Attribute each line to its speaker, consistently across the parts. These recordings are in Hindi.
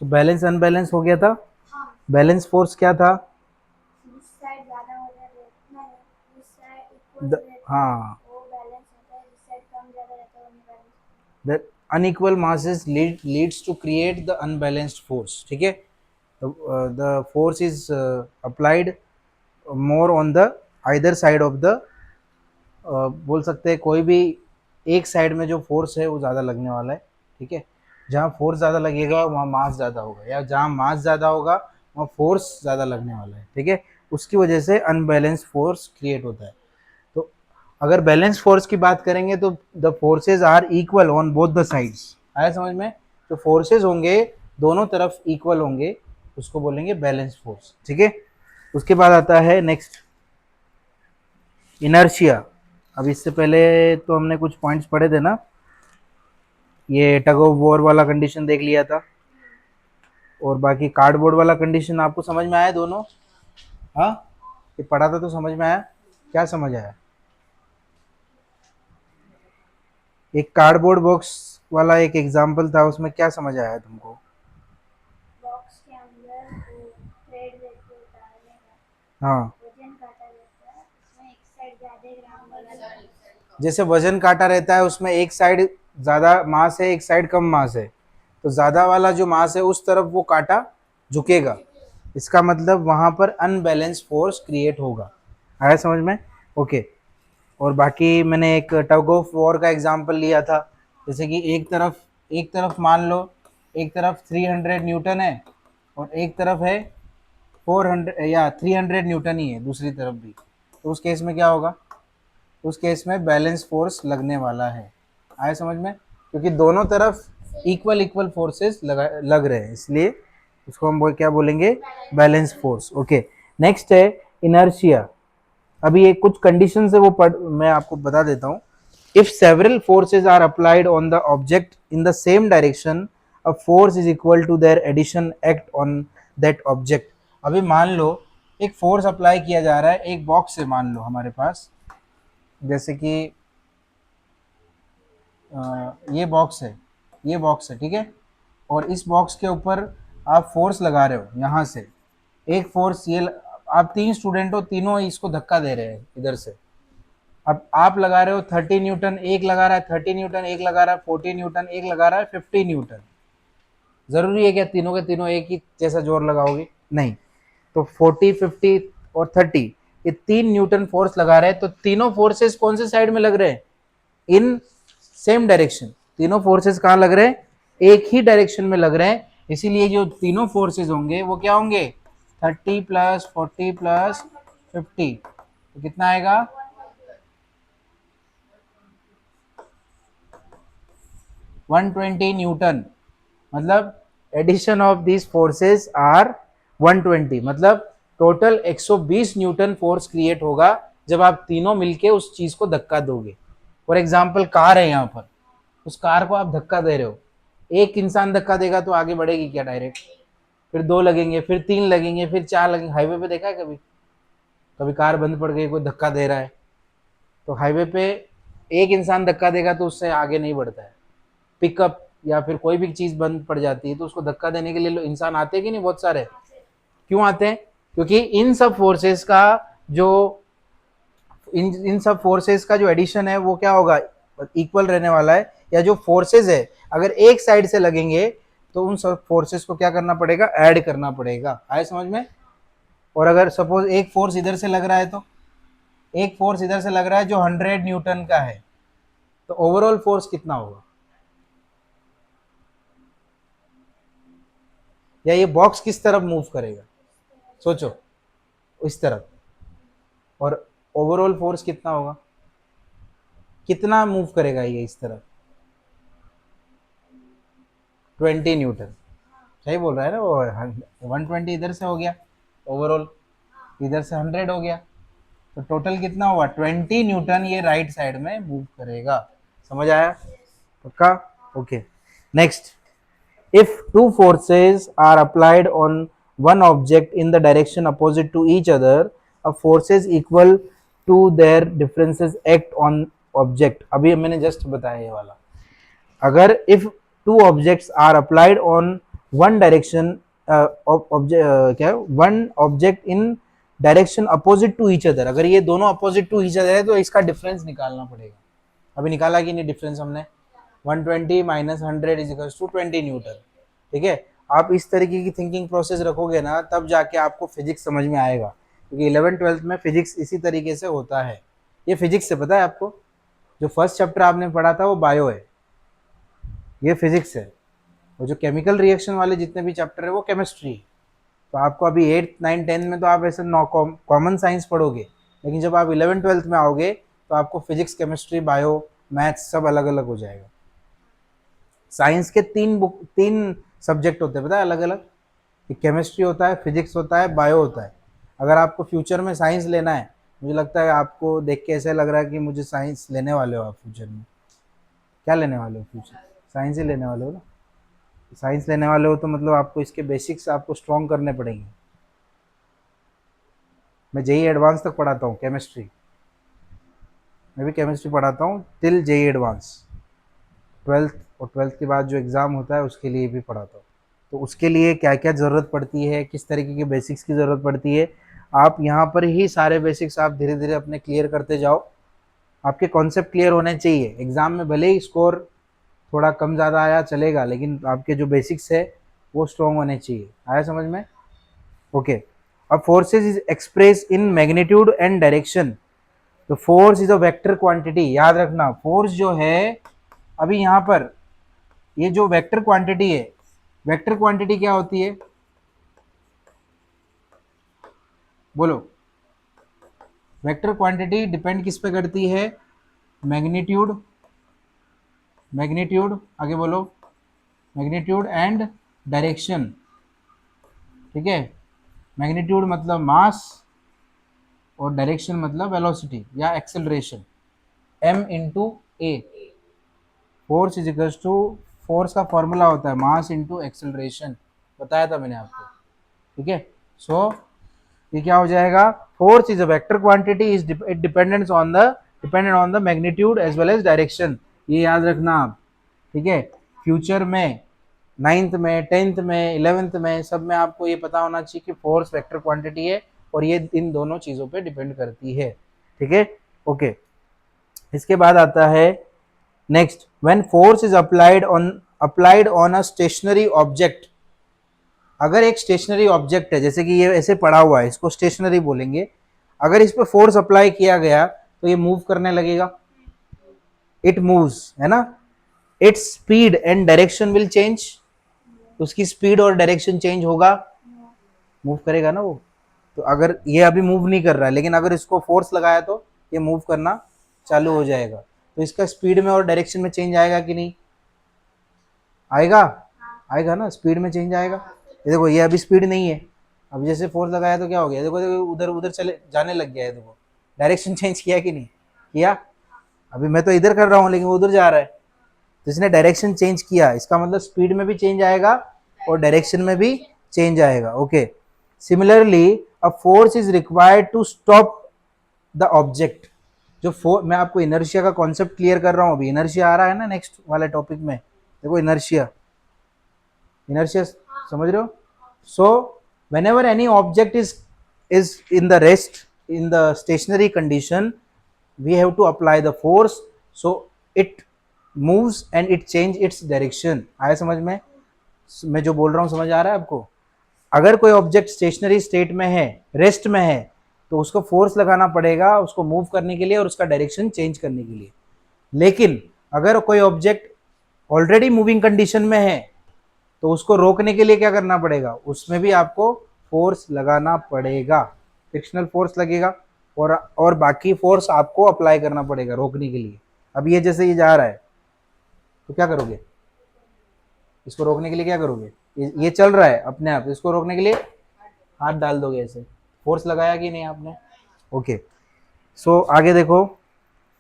Speaker 1: सो बैलेंस अनबैलेंस हो गया था।
Speaker 2: हाँ।
Speaker 1: बैलेंस फोर्स क्या था?
Speaker 2: इस साइड ज़्यादा हो जाता है, नहीं, इस साइड इक्वल रहता है,
Speaker 1: हाँ,
Speaker 2: वो बैलेंस होता है, इस साइड कम ज़्यादा रहता है, वो unbalance.
Speaker 1: The unequal masses leads to create the unbalanced force, ठीक है। the force is applied more on the either side of the बोल सकते हैं कोई भी एक साइड में जो फोर्स है वो ज़्यादा लगने वाला है, ठीक है। जहाँ फोर्स ज़्यादा लगेगा वहाँ मास ज़्यादा होगा, या जहाँ मास ज़्यादा होगा वहाँ फोर्स ज़्यादा लगने वाला है, ठीक है। उसकी वजह से अनबैलेंस फोर्स क्रिएट होता है। तो अगर बैलेंस फोर्स की बात करेंगे तो the forces are equal on both the sides. आया समझ में? तो फोर्सेज होंगे दोनों तरफ इक्वल होंगे, उसको बोलेंगे बैलेंस फोर्स, ठीक है। उसके बाद आता है नेक्स्ट इनर्शिया। अब इससे पहले तो हमने कुछ पॉइंट्स पढ़े थे ना, ये टग ऑफ वॉर वाला कंडीशन देख लिया था, और बाकी कार्डबोर्ड वाला कंडीशन आपको समझ में आया दोनों? हाँ, ये पढ़ा था तो समझ में आया? क्या समझ आया? एक कार्डबोर्ड बॉक्स वाला एक एग्जाम्पल था, उसमें क्या समझ आया तुमको?
Speaker 2: बॉक्स के अंदर वो थ्रेड रहते हैं डालने
Speaker 1: हाँ,
Speaker 2: का, वजन काटा रहता है, उसमें एक साइड ज़्यादा ग्राम वाला रहता है।
Speaker 1: जैसे वजन काटा रहता है उसमें एक साइड ज़्यादा मास है, एक साइड कम मास है, तो ज़्यादा वाला जो मास है उस तरफ वो काटा झुकेगा, इसका मतलब वहाँ पर अनबैलेंस फोर्स क्रिएट होगा। आया समझ में? ओके। और बाकी मैंने एक टग ऑफ वॉर का एग्जांपल लिया था, जैसे कि एक तरफ मान लो एक तरफ 300 न्यूटन है और एक तरफ है 400 या 300 न्यूटन ही है दूसरी तरफ भी, तो उस केस में क्या होगा? उस केस में बैलेंस फोर्स लगने वाला है। आया समझ में? क्योंकि दोनों तरफ इक्वल इक्वल फोर्सेस लग रहे हैं, इसलिए उसको हम क्या बोलेंगे? Balance force. ओके। नेक्स्ट है इनर्शिया। अभी ये कुछ कंडीशन है वो मैं आपको बता देता हूँ। If several forces are applied on the object in the same direction, a force is equal to their addition act on that object. अभी मान लो एक फोर्स अप्लाई किया जा रहा है एक बॉक्स से, मान लो हमारे पास, जैसे कि ये बॉक्स है, ये बॉक्स है, ठीक है। और इस बॉक्स के ऊपर आप फोर्स लगा रहे हो यहाँ से, एक फोर्स ये आप 3 स्टूडेंट हो, तीनों इसको धक्का दे रहे हैं इधर से। अब आप लगा रहे हो 30 न्यूटन, एक लगा रहा है 30 न्यूटन, एक लगा रहा है 40 न्यूटन, एक लगा रहा है 50 न्यूटन। जरूरी है क्या तीनों के तीनों एक ही जैसा जोर लगाओगे? नहीं। तो 40, 50 और 30, ये 3 न्यूटन फोर्स लगा रहे हैं, तो तीनों फोर्सेस कौन से साइड में लग रहे हैं? In same direction. तीनों फोर्सेस कहाँ लग रहे हैं? एक ही डायरेक्शन में लग रहे हैं, इसीलिए जो तीनों फोर्सेस होंगे वो क्या होंगे? 30 प्लस 40 प्लस 50, तो कितना आएगा? 120 न्यूटन। मतलब addition of this forces are 120, मतलब टोटल 120 न्यूटन फोर्स क्रिएट होगा जब आप तीनों मिलके उस चीज को धक्का दोगे। फॉर एग्जाम्पल कार है यहाँ पर, उस कार को आप धक्का दे रहे हो, एक इंसान धक्का देगा तो आगे बढ़ेगी क्या? डायरेक्ट। फिर दो लगेंगे, फिर तीन लगेंगे, फिर चार लगेंगे। हाईवे पे देखा है कभी? कभी कार बंद पड़ गई, कोई धक्का दे रहा है, तो हाईवे पे एक इंसान धक्का देगा तो उससे आगे नहीं बढ़ता है। पिकअप या फिर कोई भी चीज बंद पड़ जाती है तो उसको धक्का देने के लिए इंसान आते हैं कि नहीं? बहुत सारे। क्यों आते हैं? क्योंकि इन सब फोर्सेस का जो इन सब फोर्सेस का जो एडिशन है वो क्या होगा? इक्वल रहने वाला है। या जो फोर्सेस है अगर एक साइड से लगेंगे तो उन सब फोर्सेस को क्या करना पड़ेगा? ऐड करना पड़ेगा। आए समझ में? और अगर सपोज एक फोर्स इधर से लग रहा है, तो एक फोर्स इधर से लग रहा है जो 100 न्यूटन का है, तो ओवरऑल फोर्स कितना होगा? या ये बॉक्स किस तरफ मूव करेगा? सोचो, इस तरफ। और ओवरऑल फोर्स कितना होगा? कितना मूव करेगा ये इस तरफ? 20 न्यूटन। सही बोल रहा है ना वो? 120 इधर से हो गया ओवरऑल, इधर से 100 हो गया, तो टोटल कितना हुआ? 20 न्यूटन ये राइट साइड में मूव करेगा। समझ आया? पक्का? Okay. Next, if two forces are applied on one object in the direction opposite to each other, a forces equal to their differences act on object। अभी मैंने जस्ट बताया ये वाला। अगर if two objects are applied on one direction object क्या है, one object in direction opposite to each other, अगर ये दोनों अपोजिट टू ईच अदर है तो इसका डिफरेंस निकालना पड़ेगा। अभी निकाला कि नहीं डिफरेंस हमने, 120 minus 100 is equal to 20 newton. ठीक है, आप इस तरीके की थिंकिंग प्रोसेस रखोगे ना तब जाके आपको फिजिक्स समझ में आएगा, क्योंकि 11th-12th में फिजिक्स इसी तरीके से होता है। ये फिजिक्स से पता है आपको, जो फर्स्ट चैप्टर आपने पढ़ा था वो बायो है, ये फिजिक्स है, और जो केमिकल रिएक्शन वाले जितने भी चैप्टर है वो केमिस्ट्री है। तो आपको अभी 8th 9th 10th में तो आप ऐसे कॉमन साइंस पढ़ोगे, लेकिन जब आप 11th-12th में आओगे तो आपको फिजिक्स केमिस्ट्री बायो मैथ्स सब अलग अलग हो जाएगा। साइंस के तीन सब्जेक्ट होते हैं पता है अलग अलग, केमिस्ट्री होता है, फिजिक्स होता है, बायो होता है। अगर आपको फ्यूचर में साइंस लेना है, मुझे लगता है आपको देख के ऐसा लग रहा है कि मुझे साइंस लेने वाले हो आप फ्यूचर में, क्या लेने वाले हो फ्यूचर, साइंस ही लेने वाले हो ना। साइंस लेने वाले हो तो मतलब आपको इसके बेसिक्स आपको स्ट्रॉन्ग करने पड़ेंगे। मैं जेई एडवांस तक पढ़ाता हूँ केमिस्ट्री, मैं भी केमिस्ट्री पढ़ाता हूँ टिल जेई एडवांस, 12th और 12th के बाद जो एग्ज़ाम होता है उसके लिए भी पढ़ाता हूँ। तो उसके लिए क्या क्या ज़रूरत पड़ती है, किस तरीके के बेसिक्स की ज़रूरत पड़ती है, आप यहाँ पर ही सारे बेसिक्स आप धीरे धीरे अपने क्लियर करते जाओ। आपके कॉन्सेप्ट क्लियर होने चाहिए, एग्ज़ाम में भले ही स्कोर थोड़ा कम ज़्यादा आया चलेगा, लेकिन आपके जो बेसिक्स है वो स्ट्रॉन्ग होने चाहिए। आया समझ में? ओके। अब forces is express in magnitude and direction. तो force is a vector quantity, याद रखना फोर्स जो है, अभी यहाँ पर ये जो वेक्टर क्वांटिटी है, वेक्टर क्वांटिटी क्या होती है बोलो? वेक्टर क्वांटिटी डिपेंड किस पे करती है? मैग्नीट्यूड, मैग्नीट्यूड आगे बोलो, मैग्नीट्यूड एंड डायरेक्शन। ठीक है, मैग्नीट्यूड मतलब मास और डायरेक्शन मतलब वेलोसिटी या acceleration, m into a. Force is equal to, force का फॉर्मूला होता है मास इंटू एक्सेलरेशन, बताया था मैंने आपको। ठीक है, सो ये क्या हो जाएगा, force is a vector quantity, is it dependent on the magnitude as well as direction, ये याद रखना आप। ठीक है, फ्यूचर में 9th में 10th में 11th में सब में आपको ये पता होना चाहिए कि फोर्स वेक्टर क्वांटिटी है और ये इन दोनों चीज़ों पे डिपेंड करती है। ठीक है, ओके। इसके बाद आता है next, when force is applied on a stationary object. अगर एक स्टेशनरी ऑब्जेक्ट है, जैसे कि ये ऐसे पड़ा हुआ है, इसको स्टेशनरी बोलेंगे, अगर इस पर फोर्स अप्लाई किया गया तो ये मूव करने लगेगा, इट मूव्स, है ना। Its speed and direction will change, उसकी स्पीड और डायरेक्शन चेंज होगा, मूव करेगा ना वो। तो अगर ये अभी मूव नहीं कर रहा है, लेकिन अगर इसको फोर्स लगाया तो ये मूव करना चालू हो जाएगा, तो इसका स्पीड में और डायरेक्शन में चेंज आएगा कि नहीं आएगा? आएगा ना, स्पीड में चेंज आएगा। ये देखो ये अभी स्पीड नहीं है, अब जैसे फोर्स लगाया तो क्या हो गया, देखो देखो उधर उधर चले जाने लग गया है, देखो डायरेक्शन चेंज किया कि नहीं किया? अभी मैं तो इधर कर रहा हूँ लेकिन वो उधर जा रहा है, तो इसने डायरेक्शन चेंज किया, इसका मतलब स्पीड में भी चेंज आएगा और डायरेक्शन में भी चेंज आएगा। Okay, similarly a force is required to stop the object. जो मैं आपको इनर्शिया का कॉन्सेप्ट क्लियर कर रहा हूँ, अभी इनर्शिया आ रहा है ना नेक्स्ट वाले टॉपिक में, देखो इनर्शिया, इनर्शिया समझ रहे हो? सो whenever any object is in the rest, in the stationary condition, we have to apply the force, so it moves and it change its direction। आया समझ में? मैं जो बोल रहा हूँ समझ आ रहा है आपको? अगर कोई ऑब्जेक्ट स्टेशनरी स्टेट में है, रेस्ट में है, तो उसको फोर्स लगाना पड़ेगा उसको मूव करने के लिए और उसका डायरेक्शन चेंज करने के लिए। लेकिन अगर कोई ऑब्जेक्ट ऑलरेडी मूविंग कंडीशन में है तो उसको रोकने के लिए क्या करना पड़ेगा, उसमें भी आपको फोर्स लगाना पड़ेगा, फ्रिक्शनल फोर्स लगेगा और बाकी फोर्स आपको अप्लाई करना पड़ेगा रोकने के लिए। अब ये जैसे ये जा रहा है तो क्या करोगे, इसको रोकने के लिए क्या करोगे, ये चल रहा है अपने आप, इसको रोकने के लिए हाथ डाल दोगे ऐसे, फोर्स लगाया कि नहीं आपने? ओके, सो आगे देखो,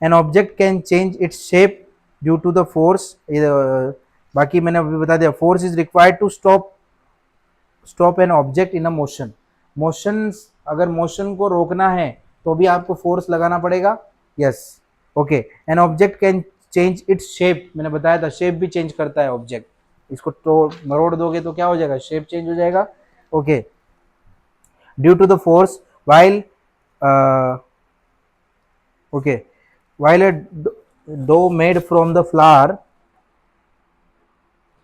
Speaker 1: an object can change its shape due to the force, बाकी मैंने अभी बता दिया, force is required to stop an object in a motion. Motion, अगर मोशन को रोकना है तो भी आपको फोर्स लगाना पड़ेगा। Yes, okay. An object can change its shape, मैंने बताया था शेप भी चेंज करता है ऑब्जेक्ट। इसको तो मरोड़ दोगे तो क्या हो जाएगा, शेप चेंज हो जाएगा. Okay, due to the force while okay while a dough made from the flour,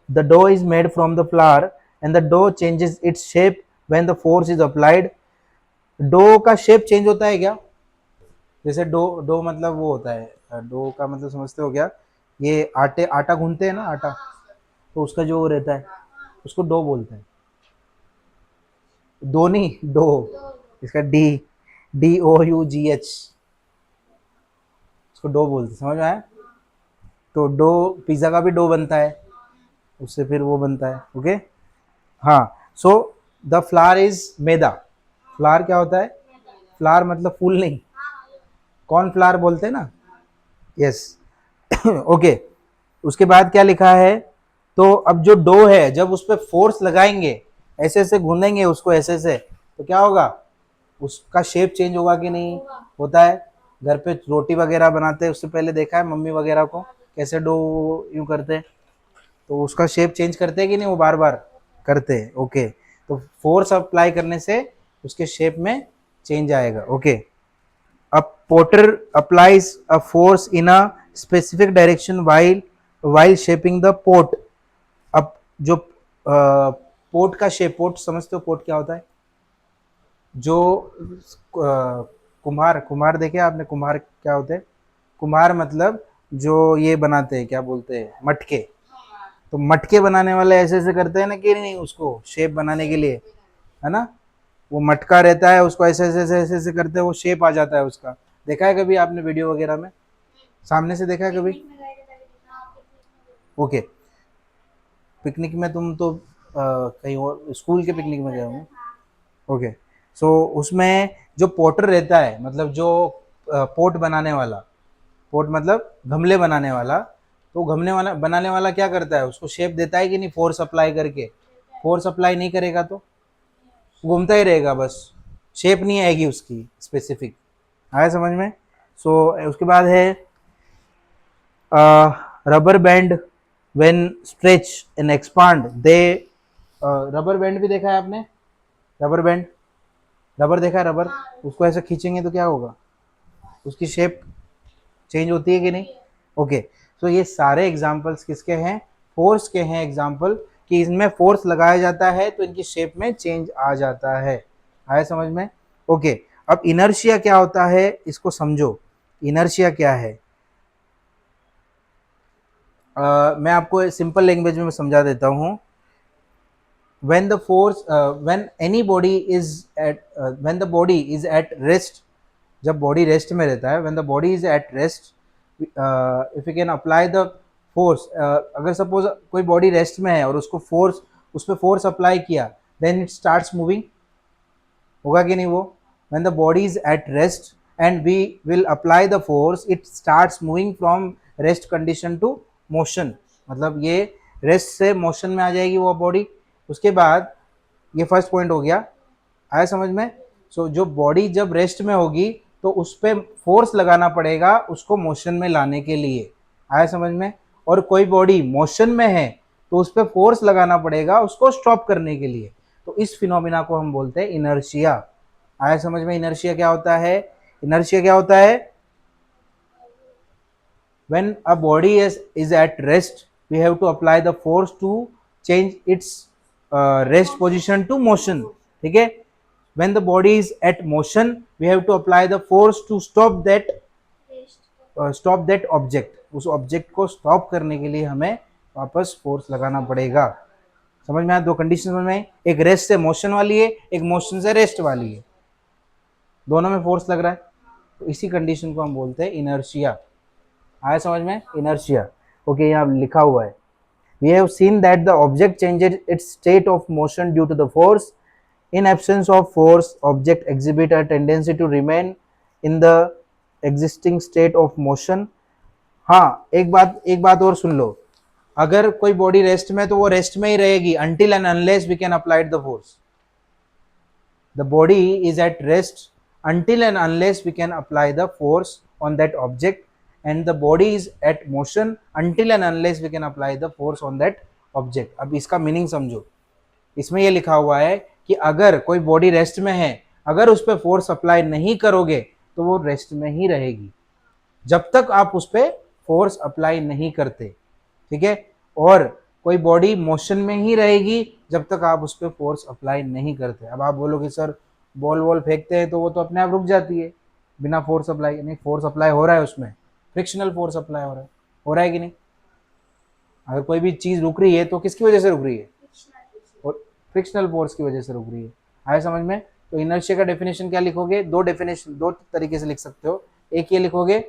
Speaker 1: the dough is made from the flour and the dough changes its shape when the force is applied. Dough का शेप चेंज होता है क्या? जैसे डो डो मतलब वो होता है, डो का मतलब समझते हो क्या, ये आटे आटा गूंथते हैं ना आटा, तो उसका जो वो रहता है उसको डो बोलते हैं. दो नहीं, डो. इसका डी, DOUGH, उसको डो बोलते हैं. समझ में आया? तो डो, पिज्ज़ा का भी डो बनता है, उससे फिर वो बनता है. ओके, हाँ. So the flower is maida. Flower क्या होता है? फ्लावर मतलब फूल नहीं, कॉर्न फ्लावर बोलते हैं ना. यस. ओके, उसके बाद क्या लिखा है, तो अब जो डो है जब उस पर फोर्स लगाएंगे, ऐसे ऐसे गूंदेंगे उसको ऐसे ऐसे, तो क्या होगा, उसका शेप चेंज होगा कि नहीं? होता है. घर पे रोटी वगैरह बनाते हैं उससे पहले देखा है मम्मी वगैरह को कैसे डो यूं करते हैं, तो उसका शेप चेंज करते हैं कि नहीं, वो बार बार करते हैं. ओके, तो फोर्स अप्लाई करने से उसके शेप में चेंज आएगा. Okay, a potter applies a force in a specific direction while shaping the pot. अब जो पोट का शेप, पोट समझते हो पोट क्या होता है? जो कुम्हार, कुम्हार देखे आपने, कुम्हार क्या होते हैं? कुम्हार मतलब जो ये बनाते हैं, क्या बोलते हैं, मटके. तो मटके बनाने वाले ऐसे ऐसे करते हैं ना कि नहीं, उसको शेप बनाने के लिए, है ना, वो मटका रहता है, उसको ऐसे ऐसे ऐसे ऐसे ऐसे करते हैं, वो शेप आ जाता है उसका. देखा है कभी आपने वीडियो वगैरह में, सामने से देखा है कभी? ओके, पिकनिक में तुम तो कहीं और स्कूल के पिकनिक में गए होंगे. ओके, सो उसमें जो पोटर रहता है, मतलब जो पोट बनाने वाला, पोट मतलब गमले बनाने वाला, तो गमले वाला बनाने वाला क्या करता है, उसको शेप देता है कि नहीं, फोर्स अप्लाई करके. फोर्स अप्लाई नहीं करेगा तो घूमता ही रहेगा बस, शेप नहीं आएगी उसकी स्पेसिफिक. आया समझ में? सो उसके बाद है rubber band when stretch and expand they. Rubber band भी देखा है आपने? रबर बैंड, रबर देखा है? रबर, उसको ऐसे खींचेंगे तो क्या होगा, उसकी शेप चेंज होती है कि नहीं? ओके, तो ये सारे एग्जांपल्स किसके हैं? फोर्स के हैं एग्जांपल, कि इनमें फोर्स लगाया जाता है तो इनकी शेप में चेंज आ जाता है. आया समझ में? ओके, अब इनर्शिया क्या होता है इसको समझो. इनर्शिया क्या है? मैं आपको सिंपल लैंग्वेज में समझा देता हूँ. when the force when any body is at when the body is at rest, जब बॉडी रेस्ट में रहता है, when the body is at rest, if you can apply the force, अगर सपोज कोई बॉडी रेस्ट में है और उसको फोर्स, उस पर फोर्स अप्लाई किया, then it starts moving, होगा कि नहीं वो? when the body is at rest and we will apply the force, it starts moving from rest condition to motion. मतलब ये रेस्ट से मोशन में आ जाएगी वो बॉडी. उसके बाद ये फर्स्ट पॉइंट हो गया. आया समझ में? सो जो बॉडी जब रेस्ट में होगी तो उस पर फोर्स लगाना पड़ेगा उसको मोशन में लाने के लिए. आया समझ में? और कोई बॉडी मोशन में है तो उस पर फोर्स लगाना पड़ेगा उसको स्टॉप करने के लिए. तो इस फिनोमिना को हम बोलते हैं इनर्शिया. आया समझ में? इनर्शिया क्या होता है? इनर्शिया क्या होता है? when a body is at rest, we have to apply the force to change its rest position to motion. ठीक है? when the body is at motion, we have to apply the force to stop that object. उस ऑब्जेक्ट को स्टॉप करने के लिए हमें वापस फोर्स लगाना पड़ेगा. समझ में आया? दो कंडीशन समझ में, एक रेस्ट से मोशन वाली है, एक मोशन से रेस्ट वाली है, दोनों में फोर्स लग रहा है, तो इसी कंडीशन को हम बोलते हैं इनर्शिया. आया समझ में? इनर्शिया. ओके, यहाँ लिखा हुआ है, we have seen that the object changes its state of motion due to the force. In absence of force, object exhibit a tendency to remain in the existing state of motion. हाँ, एक बात और सुन लो, अगर कोई बॉडी रेस्ट में तो वो रेस्ट में ही रहेगी until and unless we can apply the force. The body is at rest until and unless we can apply the force on that object, and the body is at motion until and unless we can apply the force on that object. अब इसका मीनिंग समझो, इसमें ये लिखा हुआ है कि अगर कोई बॉडी रेस्ट में है, अगर उस पर फोर्स अप्लाई नहीं करोगे तो वो रेस्ट में ही रहेगी जब तक आप उस पर फोर्स अप्लाई नहीं करते, ठीक है। और कोई बॉडी मोशन में ही रहेगी जब तक आप उस पर फोर्स अप्लाई नहीं करते। अब आप बोलोगे सर बॉल वॉल फेंकते हैं तो वो तो अपने आप रुक जाती है बिना फोर्स अप्लाई, नहीं फोर्स अप्लाई हो रहा है उसमें, फ्रिक्शनल फोर्स अप्लाई हो रहा है कि नहीं। अगर कोई भी चीज रुक रही है तो किसकी वजह से रुक रही है, और फ्रिक्शनल फोर्स की वजह से रुक रही है। आए समझ में। तो इनर्शिया का डेफिनेशन क्या लिखोगे, दो डेफिनेशन, दो तरीके से लिख सकते हो। एक ये लिखोगे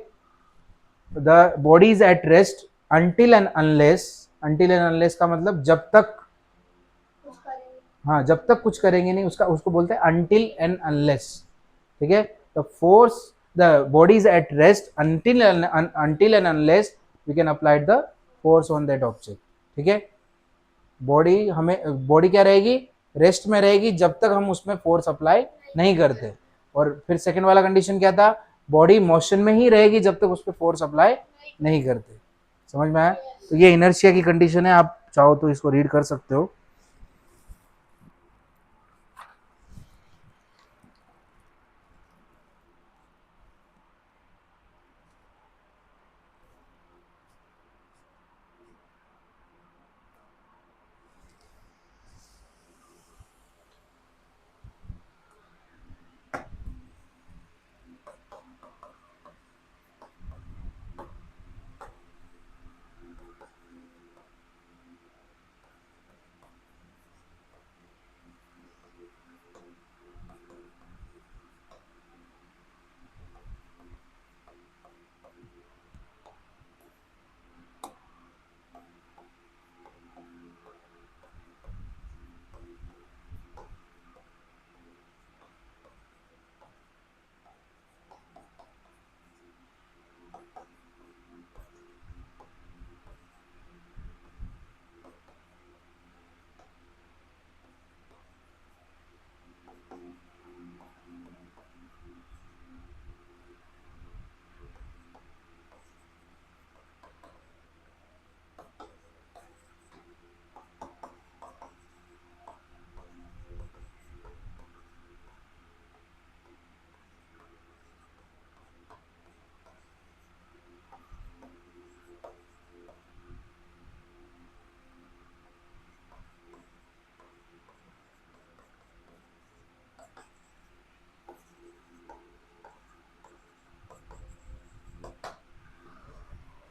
Speaker 1: the body is at rest until and unless, until and unless का मतलब जब तक, हाँ जब तक कुछ करेंगे नहीं, उसका उसको बोलते हैं अंटिल एंड अनलेस, ठीक है। The force, the body is at rest until and unless we can apply the force on that object, ठीक है। बॉडी हमें, बॉडी क्या रहेगी, रेस्ट में रहेगी जब तक हम उसमें फोर्स अप्लाई नहीं करते। और फिर सेकंड वाला कंडीशन क्या था, बॉडी मोशन में ही रहेगी जब तक उस पर फोर्स अप्लाई नहीं करते। समझ में आया। तो ये इनर्शिया की कंडीशन है, आप चाहो तो इसको रीड कर सकते हो।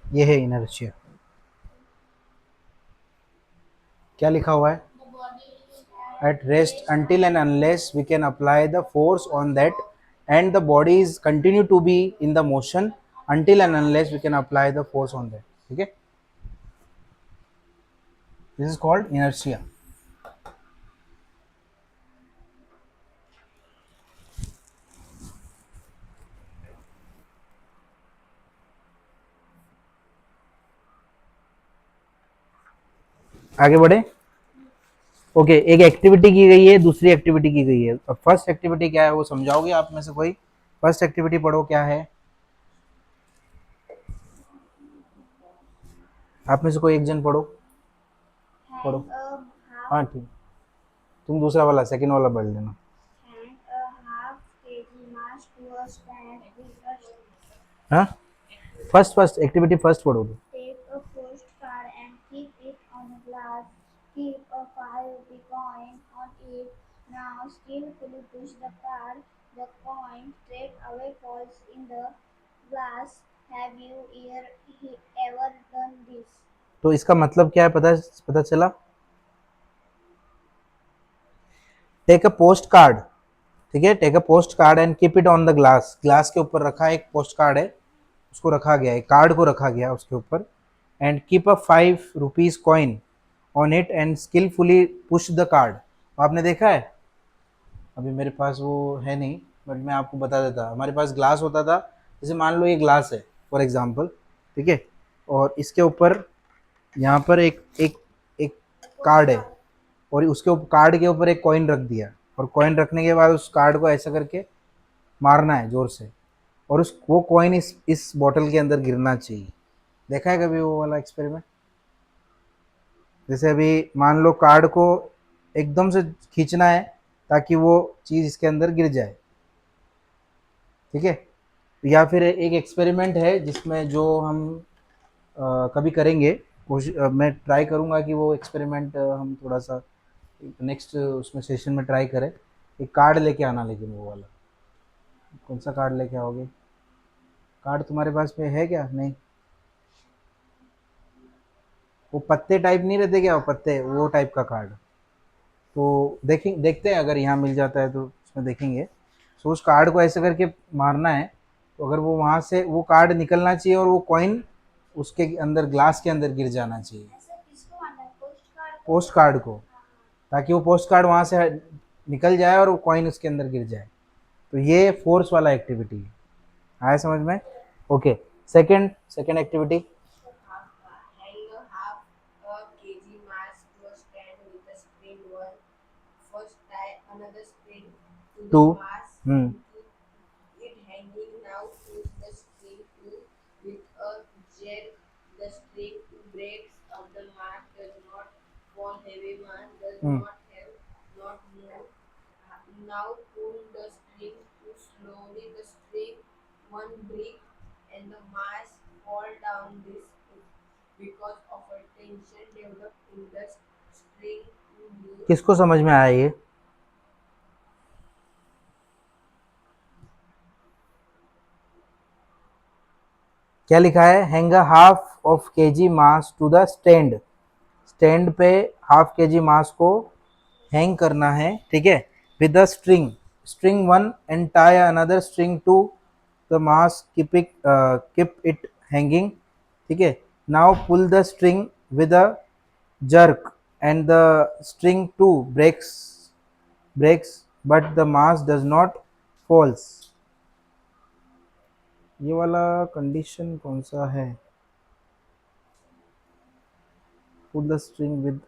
Speaker 1: ये है इनर्शिया। क्या लिखा हुआ है, at rest until and unless we can apply the force on that, and the body is continue to be in the motion until and unless we can apply the force on that, ठीक है। this is called inertia। आगे बढ़े। ओके एक एक्टिविटी की गई है, दूसरी एक्टिविटी की गई है। अब फर्स्ट एक्टिविटी क्या है वो समझाओगे आप में से कोई, फर्स्ट एक्टिविटी पढ़ो क्या है, आप में से कोई एक जन पढ़ो। पढ़ो। हाँ ठीक, तुम दूसरा वाला सेकंड वाला पढ़ लेना।
Speaker 2: hand a half kg mass to a stand with a
Speaker 1: हाँ फर्स्ट एक्टिविटी फर्स्ट पढ़ो तो।
Speaker 2: take a postcard and keep it on a glass. Keep a 5 rupee coin on it. Now skillfully push the card. The coin straight away falls in the glass. Have you ever done this?
Speaker 1: तो इसका मतलब क्या है, पता पता चला। टेक अ पोस्ट कार्ड, ठीक है, take a post card and keep it on the glass, glass के ऊपर रखा एक पोस्ट कार्ड है, उसको रखा गया है, कार्ड को रखा गया उसके ऊपर। And keep a 5 rupees coin on it and skilfully push the card. आपने देखा है, अभी मेरे पास वो है नहीं बट मैं आपको बता देता, हमारे पास ग्लास होता था, जैसे मान लो ये ग्लास है फॉर एग्जांपल, ठीक है, और इसके ऊपर यहाँ पर एक एक एक कार्ड है, और उसके ऊपर कार्ड के ऊपर एक कॉइन रख दिया, और कॉइन रखने के बाद उस कार्ड को ऐसा करके मारना है जोर से, और उस वो कॉइन इस बॉटल के अंदर गिरना चाहिए। देखा है कभी वो वाला एक्सपेरिमेंट। जैसे अभी मान लो कार्ड को एकदम से खींचना है ताकि वो चीज़ इसके अंदर गिर जाए, ठीक है। या फिर एक एक्सपेरिमेंट है जिसमें जो हम कभी करेंगे, मैं ट्राई करूँगा कि वो एक्सपेरिमेंट हम थोड़ा सा नेक्स्ट उसमें सेशन में ट्राई करें। एक कार्ड लेके आना, लेकिन वो वाला कौन सा कार्ड लेके आओगे? कार्ड तुम्हारे पास में है क्या? नहीं, वो पत्ते टाइप नहीं रहते क्या, वो पत्ते, वो टाइप का कार्ड। तो देखते हैं, अगर यहाँ मिल जाता है तो उसमें देखेंगे। सो उस कार्ड को ऐसे करके मारना है, तो अगर वो वहाँ से वो कार्ड निकलना चाहिए और वो कॉइन उसके अंदर, ग्लास के अंदर गिर जाना चाहिए,
Speaker 2: ऐसा किसको मानना है, पोस्ट कार्ड को?
Speaker 1: पोस्ट कार्ड को,
Speaker 2: हाँ
Speaker 1: ताकि वो पोस्ट कार्ड वहाँ से निकल जाए और वो कॉइन उसके अंदर गिर जाए। तो ये फोर्स वाला एक्टिविटी है। आया समझ में? Okay, second second activity.
Speaker 3: Hang a half a kg mass to a stand with a spring one. First tie another spring to
Speaker 1: to
Speaker 3: the mass
Speaker 1: hmm
Speaker 3: to keep it hanging. Now push the string to with a jerk. The string breaks up. The mass does not fall. Heavy mass does
Speaker 1: hmm
Speaker 3: not move. Now pull the string too slowly. The string one break and the mass fall down. This is because of a tension developed in the string to move.
Speaker 1: किसको समझ में आया ये? क्या लिखा है? Hang a half of KG mass to the stand. Stand पे हाफ केजी मास को हैंग करना है, ठीक है, with the string, string one and tie another string to the mass, keep it hanging, ठीक है। Now pull the string with a jerk and the string too breaks but the mass does not falls। ये वाला कंडीशन कौन सा है? pull the string with,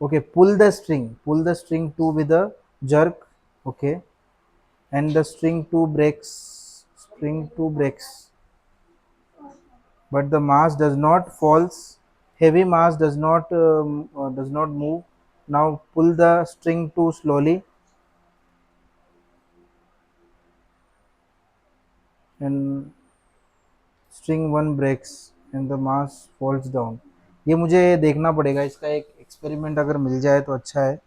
Speaker 1: okay, pull the string too with a jerk, okay, and the string two breaks but the mass does not falls, heavy mass does not move। Now pull the string too slowly and string one breaks and the mass falls down। ये मुझे देखना पड़ेगा, इसका एक एक्सपेरिमेंट अगर मिल जाए तो अच्छा है।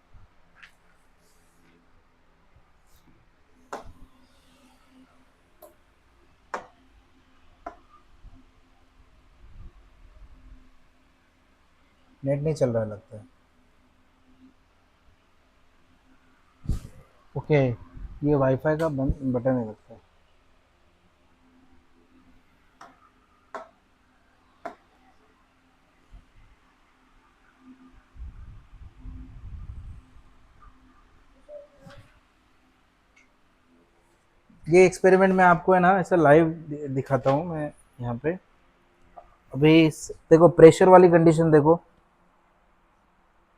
Speaker 1: नेट नहीं चल रहा है लगता है। ओके, ये वाईफाई का बटन है लगता है। ये एक्सपेरिमेंट में आपको है ना ऐसा लाइव दिखाता हूँ मैं यहाँ पे। अभी देखो प्रेशर वाली कंडीशन देखो।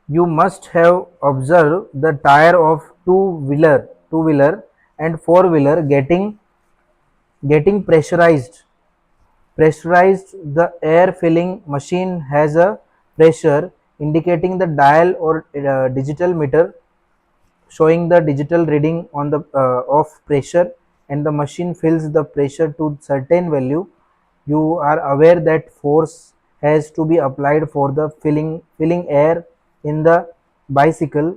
Speaker 1: You must have observed the tire of two wheeler and four-wheeler getting pressurized. The air filling machine has a pressure indicating the dial or digital meter showing the digital reading on the of pressure, and the machine fills the pressure to certain value. You are aware that force has to be applied for the filling air in the bicycle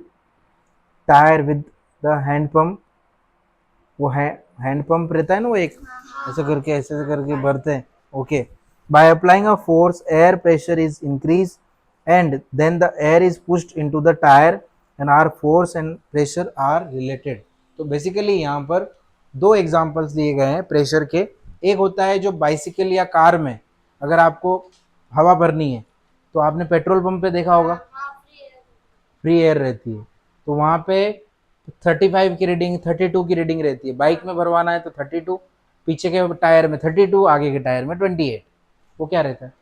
Speaker 1: tire with the hand pump। वो हैंड पंप रहता है ना, वो एक ऐसे करके भरते हैं, okay. By applying a force air pressure is increase and then the air is pushed into the tyre and are force and pressure are related. तो बेसिकली यहाँ पर दो एग्जांपल्स दिए गए हैं प्रेशर के। एक होता है जो बाइसिकल या कार में अगर आपको हवा भरनी है तो आपने पेट्रोल पंप पे देखा होगा, फ्री एयर रहती है, तो वहाँ पे 35 की रीडिंग, 32 की रीडिंग रहती है। बाइक में भरवाना है तो 32, पीछे के टायर में 32, आगे के टायर में 28। वो क्या रहता है?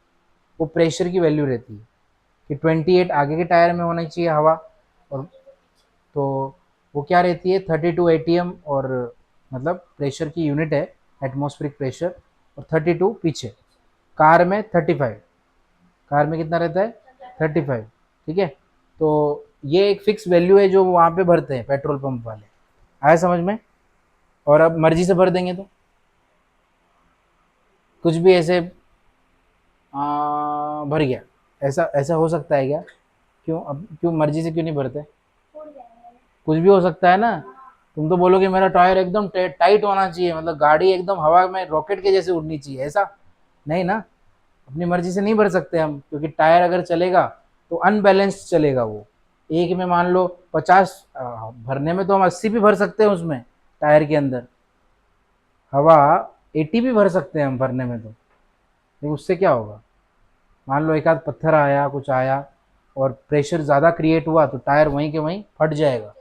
Speaker 1: वो प्रेशर की वैल्यू रहती है कि 28 आगे के टायर में होना चाहिए हवा, और तो वो क्या रहती है 32 एटीएम, और मतलब प्रेशर की यूनिट है एटमॉस्फेरिक प्रेशर, और 32 पीछे कार में 35, कार में कितना रहता है 35, ठीक है। तो ये एक फिक्स वैल्यू है जो वहाँ पे भरते हैं पेट्रोल पंप वाले, आया समझ में। और अब मर्जी से भर देंगे तो कुछ भी ऐसे भर गया, ऐसा ऐसा हो सकता है क्या? क्यों, अब क्यों मर्जी से क्यों नहीं भरते?
Speaker 2: फूट जाएगा।
Speaker 1: कुछ भी हो सकता है ना। तुम तो बोलोगे मेरा टायर एकदम टाइट होना चाहिए, मतलब गाड़ी एकदम हवा में रॉकेट के जैसे उड़नी चाहिए, ऐसा नहीं ना। अपनी मर्जी से नहीं भर सकते हम, क्योंकि टायर अगर चलेगा तो अनबैलेंस्ड चलेगा वो। एक में मान लो 50 भरने में तो हम 80 भी भर सकते हैं उसमें, टायर के अंदर हवा 80 भी भर सकते हैं हम भरने में तो। लेकिन उससे क्या होगा, मान लो एक आध पत्थर आया कुछ आया और प्रेशर ज़्यादा क्रिएट हुआ तो टायर वहीं के वहीं फट जाएगा,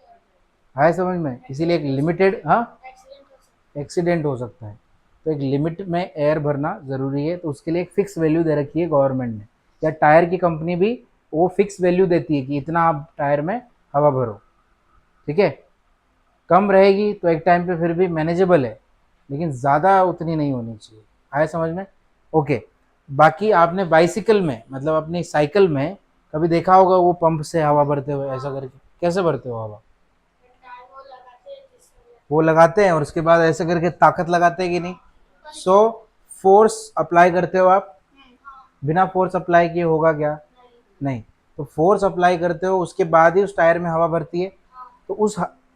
Speaker 1: आया समझ में। इसीलिए एक लिमिटेड, हाँ
Speaker 2: एक्सीडेंट हो सकता
Speaker 1: एक्सीडेंट हो सकता है, तो एक लिमिट में एयर भरना ज़रूरी है। तो उसके लिए एक फ़िक्स वैल्यू दे रखी है गवर्नमेंट ने, या टायर की कंपनी भी वो फिक्स वैल्यू देती है कि इतना आप टायर में हवा भरो, ठीक है। कम रहेगी तो एक टाइम पे फिर भी मैनेजेबल है, लेकिन ज़्यादा उतनी नहीं होनी चाहिए, आया समझ में। ओके, बाकी आपने बाइसिकल में मतलब अपनी साइकिल में कभी देखा होगा वो पंप से हवा भरते हुए, ऐसा करके कैसे भरते हो हवा?
Speaker 2: है। टायर वो लगाते हैं जिससे
Speaker 1: वो लगाते हैं और उसके बाद ऐसे करके ताकत लगाते हैं कि नहीं। सो फोर्स अप्लाई करते हो आप,
Speaker 2: हाँ
Speaker 1: बिना फोर्स अप्लाई किए होगा क्या?
Speaker 2: नहीं
Speaker 1: नहीं। तो फोर्स अप्लाई करते हो उसके बाद ही उस टायर में हवा भरती है।
Speaker 2: हाँ
Speaker 1: तो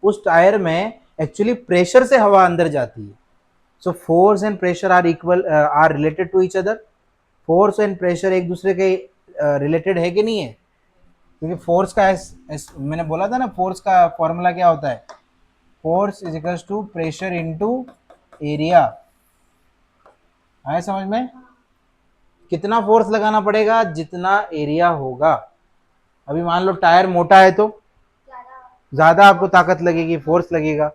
Speaker 1: उस टायर में एक्चुअली प्रेशर से हवा अंदर जाती है। So force and pressure are equal, are related to each other. Force and pressure एक दूसरे के रिलेटेड है कि नहीं है? क्योंकि फोर्स का मैंने बोला था ना, फोर्स का फॉर्मूला क्या होता है, force is equals to pressure into area, आया समझ में। कितना फोर्स लगाना पड़ेगा, जितना एरिया होगा। अभी मान लो टायर मोटा है तो
Speaker 2: ज़्यादा
Speaker 1: ज़्यादा आपको ताकत लगेगी, फोर्स लगेगा,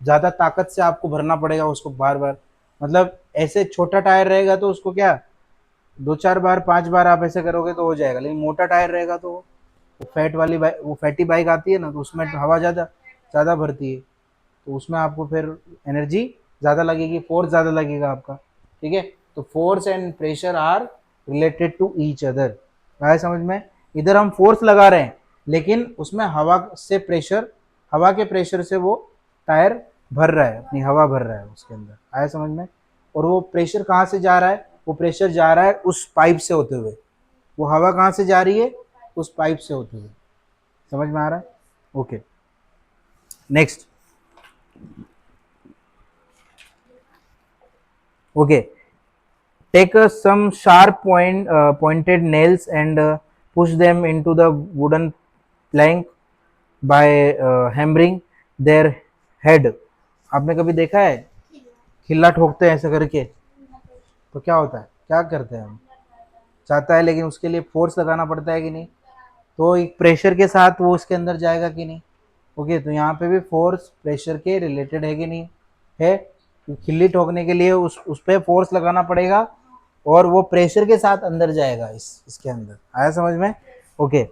Speaker 1: ज़्यादा ताकत से आपको भरना पड़ेगा उसको बार बार। मतलब ऐसे छोटा टायर रहेगा तो उसको क्या 2 4 बार 5 बार आप ऐसे करोगे तो हो जाएगा, लेकिन मोटा टायर रहेगा तो वो फैट वाली बाइक, वो फैटी बाइक आती है ना, तो उसमें हवा ज़्यादा ज़्यादा भरती है, तो उसमें आपको फिर एनर्जी ज़्यादा लगेगी, फोर्स ज़्यादा लगेगा आपका, ठीक है। तो force and pressure are related to each other, आया समझ में। इधर हम फोर्स लगा रहे हैं लेकिन उसमें हवा से प्रेशर, हवा के प्रेशर से वो टायर भर रहा है, अपनी हवा भर रहा है उसके अंदर, आया समझ में। और वो प्रेशर कहाँ से जा रहा है, वो प्रेशर जा रहा है उस पाइप से होते हुए, वो हवा कहाँ से जा रही है, उस पाइप से होते हुए, समझ में आ रहा है। Okay, next. Okay, take some sharp pointed nails and push them into the wooden plank by hammering their head। आपने कभी देखा है खिल्ला ठोकते हैं ऐसे करके, तो क्या होता है, क्या करते हैं हम, चाहता है लेकिन उसके लिए फोर्स लगाना पड़ता है कि नहीं, तो एक प्रेशर के साथ वो उसके अंदर जाएगा कि नहीं। ओके, तो यहाँ पे भी फोर्स प्रेशर के रिलेटेड है कि नहीं है। तो खिल्ली ठोकने के लिए उस पर फोर्स लगाना पड़ेगा और वो प्रेशर के साथ अंदर जाएगा इसके अंदर, आया समझ में। Okay,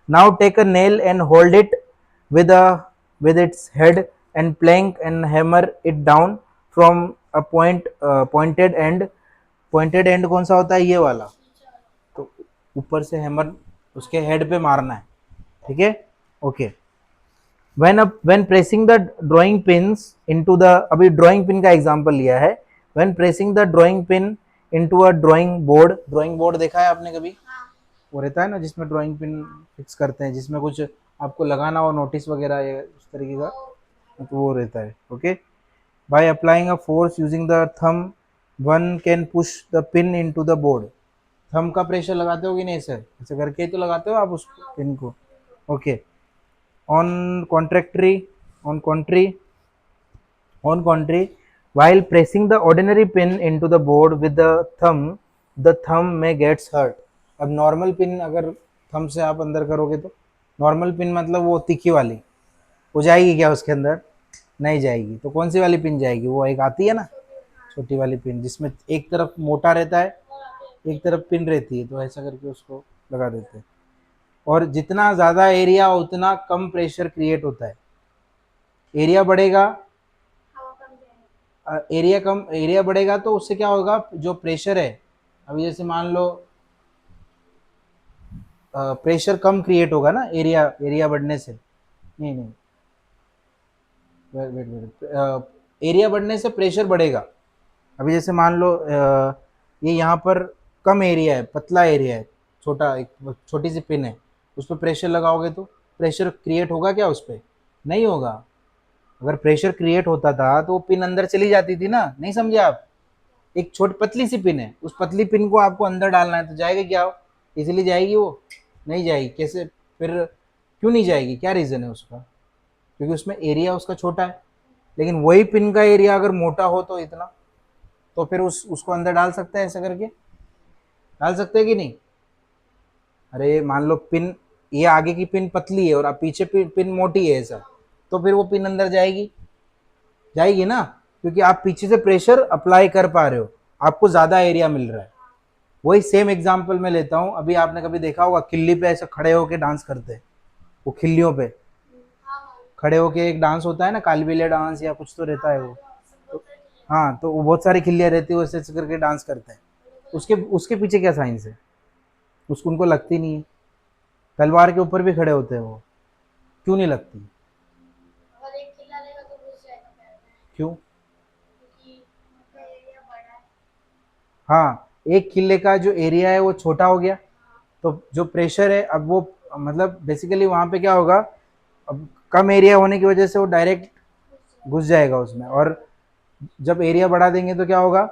Speaker 1: now take a nail and hold it with a with its head and plank and hammer it down from a pointed end. Pointed end कौन सा होता है, ये वाला। तो ऊपर से हैमर उसके हेड पे मारना है, ठीक है। Okay, when pressing the drawing pins into the, अभी ड्राइंग पिन का एग्जांपल लिया है। when pressing the drawing pin into a drawing board, drawing board देखा है आपने कभी,
Speaker 2: हाँ
Speaker 1: वो रहता है ना जिसमें ड्राइंग पिन फिक्स करते हैं, जिसमें कुछ आपको लगाना हो नोटिस वगैरह या उस तरीके का, तो वो रहता है। Okay, by applying a force using the thumb one can push the pin into the board। Thumb का प्रेशर लगाते हो कि नहीं सर, ऐसे करके ही तो लगाते हो आप उस पिन को। Okay, on contrary on contrary on contrary while pressing the ordinary pin into the board with the thumb may gets hurt। अब नॉर्मल पिन अगर थंब से आप अंदर करोगे तो, नॉर्मल पिन मतलब वो तीखी वाली, वो जाएगी क्या उसके अंदर, नहीं जाएगी। तो कौन सी वाली पिन जाएगी, वो एक आती है ना छोटी वाली पिन, जिसमें एक तरफ मोटा रहता है एक तरफ पिन रहती है, तो ऐसा करके उसको लगा देते हैं। और जितना ज़्यादा एरिया उतना कम प्रेशर क्रिएट होता है। एरिया बढ़ेगा,
Speaker 2: हवा कम जाएगी।
Speaker 1: एरिया बढ़ेगा तो उससे क्या होगा, जो प्रेशर है अभी जैसे मान लो प्रेशर कम क्रिएट होगा ना, एरिया एरिया बढ़ने से। नहीं नहीं, वेट वेट वेट, एरिया बढ़ने से प्रेशर बढ़ेगा। अभी जैसे मान लो ये यहाँ पर कम एरिया है, पतला एरिया है, छोटा एक छोटी सी पिन है, उस पर प्रेशर लगाओगे तो प्रेशर क्रिएट होगा क्या उस पर? नहीं होगा। अगर प्रेशर क्रिएट होता था तो वो पिन अंदर चली जाती थी ना, नहीं समझे आप? एक छोटी पतली सी पिन है, उस पतली पिन को आपको अंदर डालना है तो जाएगा क्या वो? इजीली जाएगी वो? नहीं जाएगी। कैसे फिर? क्यों नहीं जाएगी, क्या रीज़न है उसका? क्योंकि उसमें एरिया उसका छोटा है। लेकिन वही पिन का एरिया अगर मोटा हो तो इतना, तो फिर उसको अंदर डाल सकते हैं ऐसा करके, डाल सकते हैं कि नहीं? अरे मान लो पिन, ये आगे की पिन पतली है और अब पीछे पिन मोटी है ऐसा, तो फिर वो पिन अंदर जाएगी? जाएगी ना, क्योंकि आप पीछे से प्रेशर अप्लाई कर पा रहे हो, आपको ज़्यादा एरिया मिल रहा है। वही सेम एग्जांपल मैं लेता हूँ, अभी आपने कभी देखा होगा खिल्ली पे ऐसे खड़े होके डांस करते हैं, वो खिल्लियों पे खड़े होके एक डांस होता है ना, कालबेलिया डांस या कुछ तो रहता है वो। तो हाँ, तो वो बहुत सारी खिल्लियाँ रहती है, वैसे ऐसे करके डांस करते हैं। उसके उसके पीछे क्या साइंस है? उसको उनको लगती नहीं है। तलवार के ऊपर भी खड़े होते हैं वो, क्यों नहीं लगती?
Speaker 2: अगर एक किला रहेगा तो घुस जाएगा पैर में,
Speaker 1: क्यों?
Speaker 2: क्योंकि उनका एरिया बड़ा है।
Speaker 1: हाँ, एक किले का जो एरिया है वो छोटा हो गया, तो जो प्रेशर है अब वो, मतलब बेसिकली वहाँ पे क्या होगा, अब कम एरिया होने की वजह से वो डायरेक्ट घुस जाएगा उसमें, और जब एरिया बढ़ा देंगे तो क्या होगा,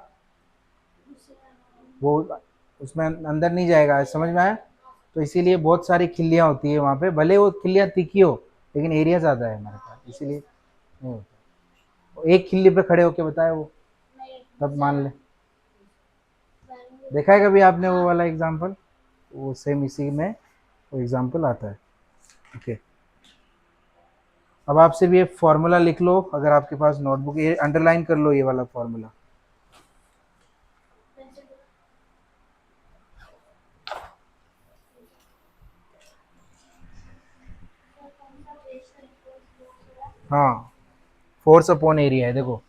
Speaker 1: वो उसमें अंदर नहीं जाएगा। समझ में आया? तो इसीलिए बहुत सारी खिल्लियाँ होती है वहाँ पे, भले वो खिल्लियाँ तीखी हो लेकिन एरिया ज़्यादा है हमारे पास, इसीलिए नहीं होता। एक खिल्ली पे खड़े होके बताए वो,
Speaker 2: नहीं,
Speaker 1: तब मान ले।
Speaker 2: मैंने
Speaker 1: देखा है कभी आपने वो वाला एग्जाम्पल? वो सेम इसी में वो एग्जाम्पल आता है। ओके, अब आपसे भी एक फार्मूला लिख लो, अगर आपके पास नोटबुक, ये अंडरलाइन कर लो ये वाला फार्मूला। हाँ, फोर्स अपॉन एरिया है, देखो।